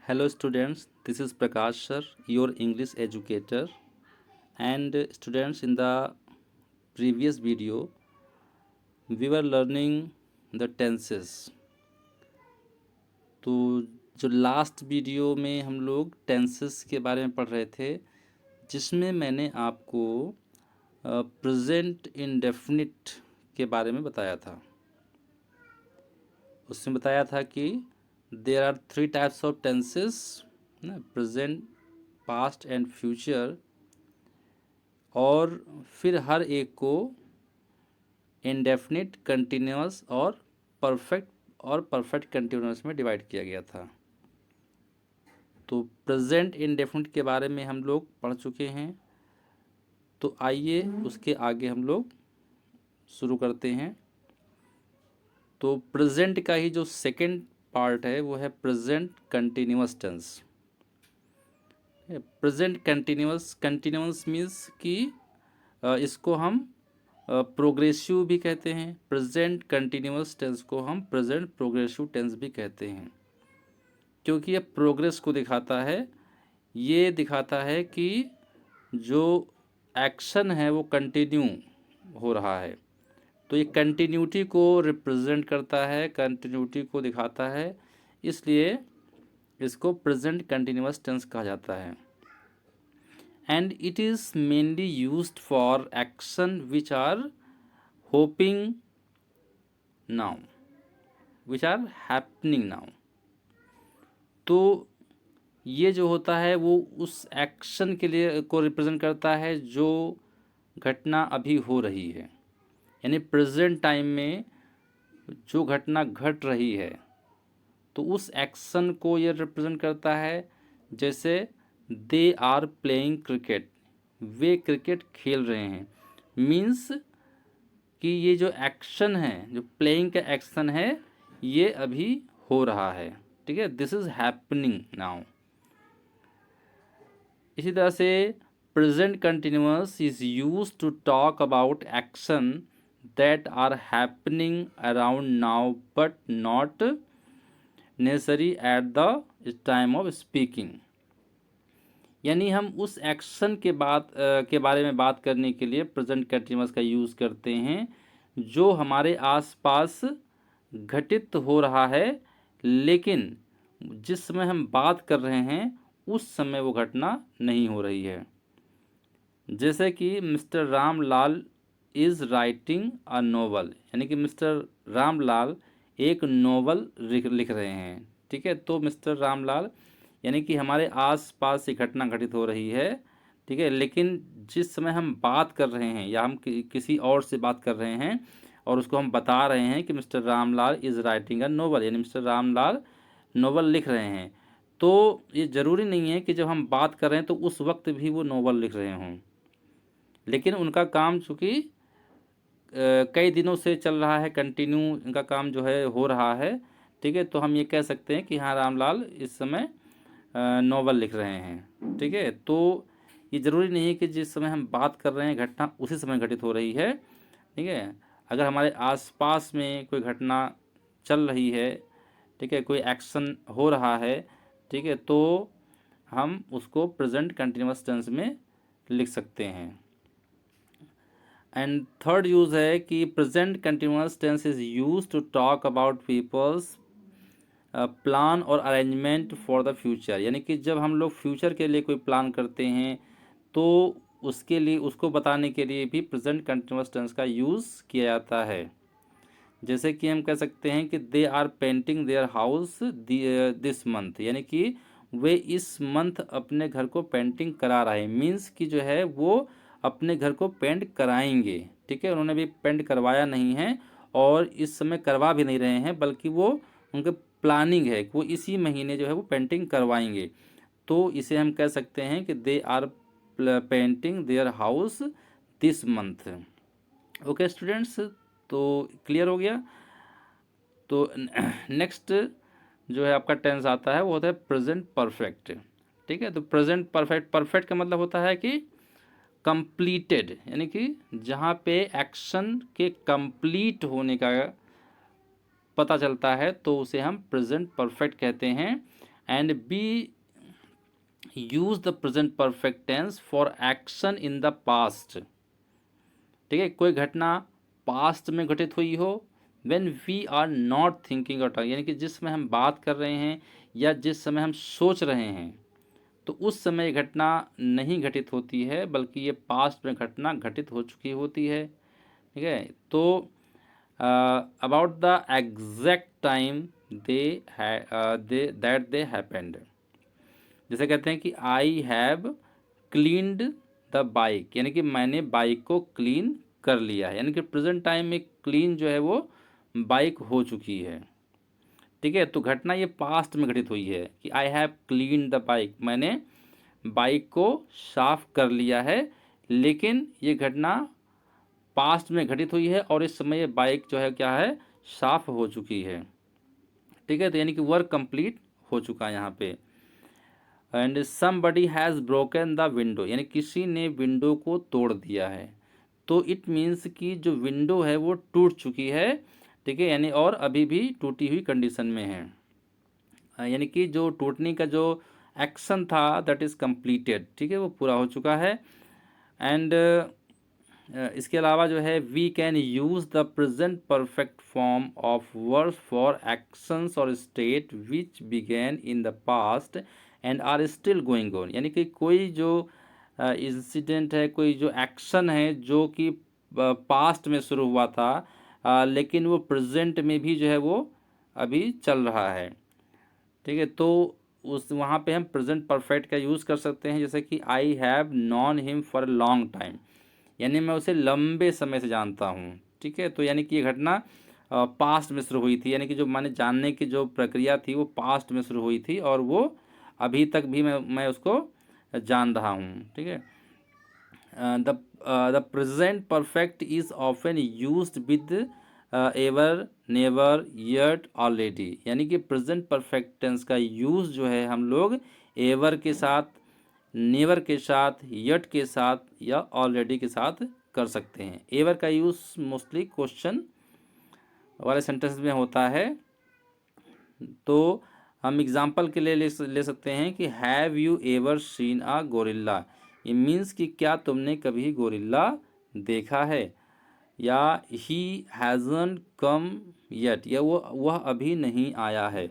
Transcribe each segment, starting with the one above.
Hello students, this is Prakash sir, your English educator. And students, in the previous video, we were learning the tenses. तो जो last video में हम लोग tenses के बारे में पढ़ रहे थे, जिसमें मैंने आपको प्रेजेंट इंडेफिनिट के बारे में बताया था। उसमें बताया था कि there are 3 types of tenses, present, past and future, और फिर हर एक को इंडेफिनिट, कंटिन्यूअस और परफेक्ट कंटिन्यूअस में डिवाइड किया गया था। तो प्रेजेंट इंडेफिनिट के बारे में हम लोग पढ़ चुके हैं। तो आइए उसके आगे हम लोग शुरू करते हैं। तो प्रेजेंट का ही जो सेकंड पार्ट है वो है present continuous tense. Present continuous means कि इसको हम प्रोग्रेसिव भी कहते हैं। प्रेजेंट कंटिन्यूअस टेंस को हम प्रेजेंट प्रोग्रेसिव टेंस भी कहते हैं, क्योंकि ये प्रोग्रेस को दिखाता है। ये दिखाता है कि जो एक्शन है वो कंटिन्यू हो रहा है, तो ये कंटिन्यूटी को रिप्रेजेंट करता है, कंटिन्यूटी को दिखाता है, इसलिए इसको प्रेजेंट कंटिन्यूअस टेंस कहा जाता है। And it is mainly used for action which are hoping now, which are happening now। तो ये जो होता है वो उस एक्शन के लिए को रिप्रेजेंट करता है जो घटना अभी हो रही है, यानी प्रेजेंट टाइम में जो घटना घट रही है, तो उस एक्शन को ये रिप्रेजेंट करता है। जैसे दे आर प्लेइंग क्रिकेट, वे क्रिकेट खेल रहे हैं, मीन्स कि ये जो एक्शन है, जो प्लेइंग का एक्शन है, ये अभी हो रहा है। ठीक है, दिस इज हैपनिंग नाउ। इसी तरह से present continuous is use to talk about action that are happening around now but not necessary at the time of speaking. यानी हम उस एक्शन के बारे में बात करने के लिए प्रेजेंट कंटिन्यूअस का यूज़ करते हैं जो हमारे आसपास घटित हो रहा है, लेकिन जिस समय हम बात कर रहे हैं उस समय वो घटना नहीं हो रही है। जैसे कि mister Ramlal is writing a novel, यानी कि मिस्टर रामलाल एक नोवेल लिख रहे हैं। ठीक है, तो मिस्टर रामलाल यानी कि हमारे आसपास ये घटना घटित हो रही है। ठीक है, लेकिन जिस समय हम बात कर रहे हैं या हम किसी और से बात कर रहे हैं और उसको हम बता रहे हैं कि mister Ramlal is writing a novel, यानी मिस्टर रामलाल नोवेल लिख रहे हैं, तो ये ज़रूरी नहीं है कि जब हम बात कर रहे हैं तो उस वक्त भी वो नोवेल लिख रहे हों, लेकिन उनका काम चूँकि कई दिनों से चल रहा है, कंटिन्यू इनका काम जो है हो रहा है। ठीक है, तो हम ये कह सकते हैं कि हाँ, रामलाल इस समय नोवेल लिख रहे हैं। ठीक है, तो ये ज़रूरी नहीं है कि जिस समय हम बात कर रहे हैं घटना उसी समय घटित हो रही है। ठीक है, अगर हमारे आसपास में कोई घटना चल रही है, ठीक है, कोई एक्शन हो रहा है, ठीक है, तो हम उसको प्रेजेंट कंटिन्यूअस टेंस में लिख सकते हैं। एंड थर्ड यूज़ है कि present continuous tense is use to talk about peoples plan और अरेंजमेंट फॉर द फ्यूचर, यानी कि जब हम लोग फ्यूचर के लिए कोई प्लान करते हैं तो उसके लिए, उसको बताने के लिए भी प्रेजेंट कंटिन्यूअस टेंस का यूज़ किया जाता है। जैसे कि हम कह सकते हैं कि they are painting their house this month, यानी कि वे इस मंथ अपने घर को पेंटिंग करा रहे हैं, मीन्स कि जो है वो अपने घर को पेंट कराएंगे। ठीक है, उन्होंने भी पेंट करवाया नहीं है और इस समय करवा भी नहीं रहे हैं, बल्कि वो उनके प्लानिंग है कि वो इसी महीने जो है वो पेंटिंग करवाएंगे। तो इसे हम कह सकते हैं कि they are painting their house this month. Okay students, तो क्लियर हो गया। तो नेक्स्ट जो है आपका टेंस आता है वो होता है प्रेजेंट परफेक्ट। ठीक है, तो प्रेजेंट परफेक्ट का मतलब होता है कि कंप्लीटेड, यानी कि जहाँ पे एक्शन के कंप्लीट होने का पता चलता है तो उसे हम प्रेजेंट परफेक्ट कहते हैं। And be use the present perfect tense for action in the past. ठीक है, कोई घटना पास्ट में घटित हुई हो, when we are not thinking और टॉकिंग, यानी कि जिस समय हम बात कर रहे हैं या जिस समय हम सोच रहे हैं, तो उस समय ये घटना नहीं घटित होती है, बल्कि ये पास्ट में घटना घटित हो चुकी होती है। ठीक है, तो about the exact time they happened. जैसे कहते हैं कि I have cleaned the bike, यानी कि मैंने बाइक को क्लीन कर लिया है, यानी कि प्रेजेंट टाइम में क्लीन जो है वो बाइक हो चुकी है। ठीक है, तो घटना ये पास्ट में घटित हुई है कि I have clean the bike, मैंने बाइक को साफ कर लिया है, लेकिन ये घटना पास्ट में घटित हुई है और इस समय ये बाइक जो है क्या है, साफ हो चुकी है। ठीक है, तो यानी कि वर्क कंप्लीट हो चुका है यहाँ पे। And somebody has broken the window, यानी किसी ने विंडो को तोड़ दिया है, तो इट मीन्स कि जो विंडो है वो टूट चुकी है। ठीक है, यानी और अभी भी टूटी हुई कंडीशन में है, यानी कि जो टूटने का जो एक्शन था दैट इज़ कंप्लीटेड। ठीक है, वो पूरा हो चुका है। एंड इसके अलावा जो है we can use the present perfect form of verb for actions और state which began in the past and are still going on, यानी कि कोई जो इंसिडेंट है, कोई जो एक्शन है जो कि पास्ट में शुरू हुआ था, लेकिन वो प्रेजेंट में भी जो है वो अभी चल रहा है। ठीक है, तो उस वहाँ पे हम प्रेजेंट परफेक्ट का यूज़ कर सकते हैं, जैसे कि I have non him for a long time, यानी मैं उसे लंबे समय से जानता हूँ। ठीक है, तो यानी कि ये घटना पास्ट में शुरू हुई थी, यानी कि जो मैंने जानने की जो प्रक्रिया थी वो पास्ट में शुरू हुई थी और वो अभी तक भी मैं उसको जान रहा हूँ। ठीक है, the present perfect is often used with ever, never, yet, already, यानी कि प्रेजेंट परफेक्ट टेंस का यूज़ जो है हम लोग एवर के साथ, नेवर के साथ, यट के साथ या ऑलरेडी के साथ कर सकते हैं। एवर का यूज़ मोस्टली क्वेश्चन वाले सेंटेंस में होता है। तो हम एग्जांपल के लिए ले सकते हैं कि have you ever seen a gorilla, ये मीन्स कि क्या तुमने कभी गोरिल्ला देखा है, या ही हैज़न कम यट, या वह अभी नहीं आया है।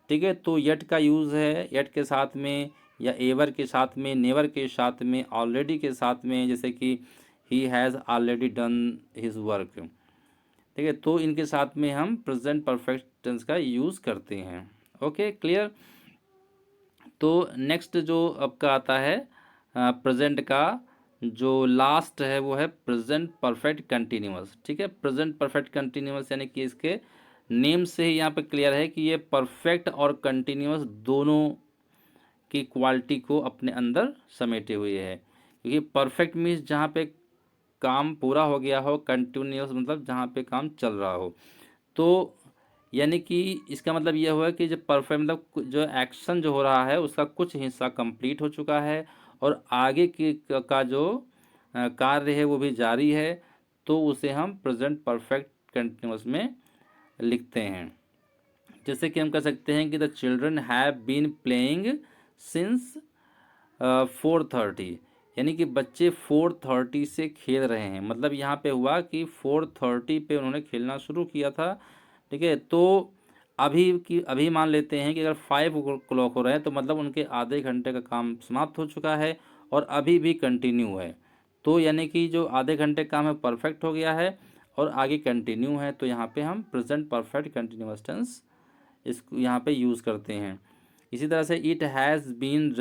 ठीक है, तो यट का यूज़ है यट के साथ में या एवर के साथ में, नेवर के साथ में, ऑलरेडी के साथ में, जैसे कि he has already done his work. ठीक है, तो इनके साथ में हम प्रेजेंट परफेक्ट टेंस का यूज़ करते हैं। Okay, clear. तो नेक्स्ट जो आपका आता है प्रेजेंट का जो लास्ट है वो है प्रेजेंट परफेक्ट कंटिन्यूअस। ठीक है, प्रेजेंट परफेक्ट कंटिन्यूअस यानी कि इसके नेम से ही यहाँ पे क्लियर है कि ये परफेक्ट और कंटिन्यूअस दोनों की क्वालिटी को अपने अंदर समेटे हुए है, क्योंकि परफेक्ट मीन्स जहाँ पे काम पूरा हो गया हो, कंटिन्यूअस मतलब जहाँ पे काम चल रहा हो। तो यानी कि इसका मतलब यह हुआ कि जो परफेक्ट मतलब जो एक्शन जो हो रहा है उसका कुछ हिस्सा कंप्लीट हो चुका है और आगे की का जो कार्य है वो भी जारी है, तो उसे हम प्रेजेंट परफेक्ट कंटिन्यूअस में लिखते हैं। जैसे कि हम कह सकते हैं कि the children have been playing since 4:30, यानी कि बच्चे 4:30 से खेल रहे हैं, मतलब यहाँ पे हुआ कि 4:30 पे उन्होंने खेलना शुरू किया था। ठीक है, तो अभी मान लेते हैं कि अगर 5 o'clock हो रहे हैं तो मतलब उनके आधे घंटे का काम समाप्त हो चुका है और अभी भी कंटिन्यू है, तो यानी कि जो आधे घंटे काम है परफेक्ट हो गया है और आगे कंटिन्यू है, तो यहाँ पे हम प्रेजेंट परफेक्ट कंटिन्यूअस टेंस इसको यहाँ पे यूज़ करते हैं। इसी तरह से it has been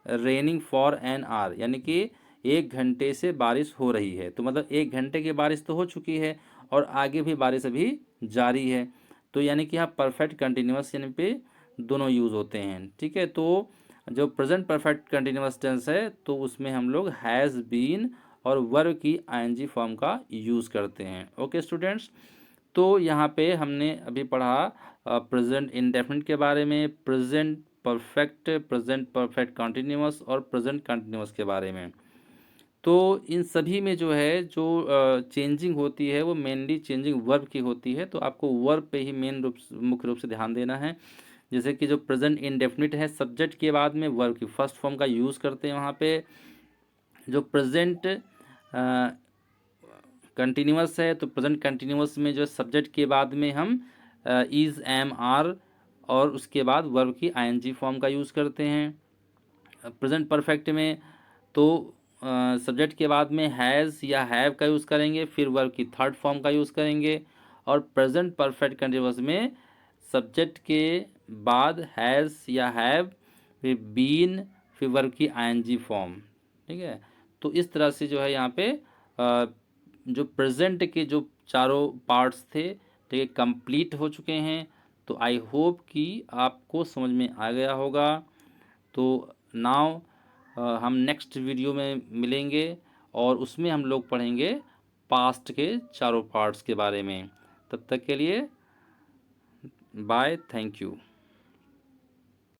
raining for an hour, यानी कि 1 घंटे से बारिश हो रही है, तो मतलब 1 घंटे की बारिश तो हो चुकी है और आगे भी बारिश अभी जारी है, तो यानी कि यहाँ परफेक्ट कंटिन्यूअस यानी पे दोनों यूज़ होते हैं। ठीक है, तो जो प्रेजेंट परफेक्ट कंटिन्यूअस टेंस है तो उसमें हम लोग हैज़ बीन और वर्ब की आईएनजी फॉर्म का यूज़ करते हैं। ओके स्टूडेंट्स, तो यहाँ पे हमने अभी पढ़ा प्रेजेंट इंडेफिनिट के बारे में, प्रेजेंट परफेक्ट कंटिन्यूअस और प्रेजेंट कंटिन्यूअस के बारे में। तो इन सभी में जो है जो चेंजिंग होती है वो मेनली चेंजिंग वर्ब की होती है, तो आपको वर्ब पे ही मुख्य रूप से ध्यान देना है। जैसे कि जो प्रेजेंट इंडेफिनिट है, सब्जेक्ट के बाद में वर्ब की फर्स्ट फॉर्म का यूज़ करते हैं वहाँ पे। जो प्रेजेंट कंटिन्यूअस है तो प्रेजेंट कंटिन्यूअस में जो सब्जेक्ट के बाद में हम इज़, एम, आर और उसके बाद वर्ब की आईएनजी फॉर्म का यूज़ करते हैं। प्रेजेंट परफेक्ट में तो सब्जेक्ट के बाद में हैज़ या हैव का यूज़ करेंगे, फिर वर्ब की थर्ड फॉर्म का यूज़ करेंगे। और प्रेजेंट परफेक्ट कंटिन्यूअस में सब्जेक्ट के बाद हैज़ या हैव, फिर बीन, फिर वर्ब की आईएनजी फॉर्म। ठीक है, तो इस तरह से जो है यहाँ पे जो प्रेजेंट के जो चारों पार्ट्स थे, ठीक है, कंप्लीट हो चुके हैं। तो आई होप कि आपको समझ में आ गया होगा। तो नाउ हम नेक्स्ट वीडियो में मिलेंगे और उसमें हम लोग पढ़ेंगे पास्ट के चारों पार्ट्स के बारे में। तब तक के लिए बाय, थैंक यू।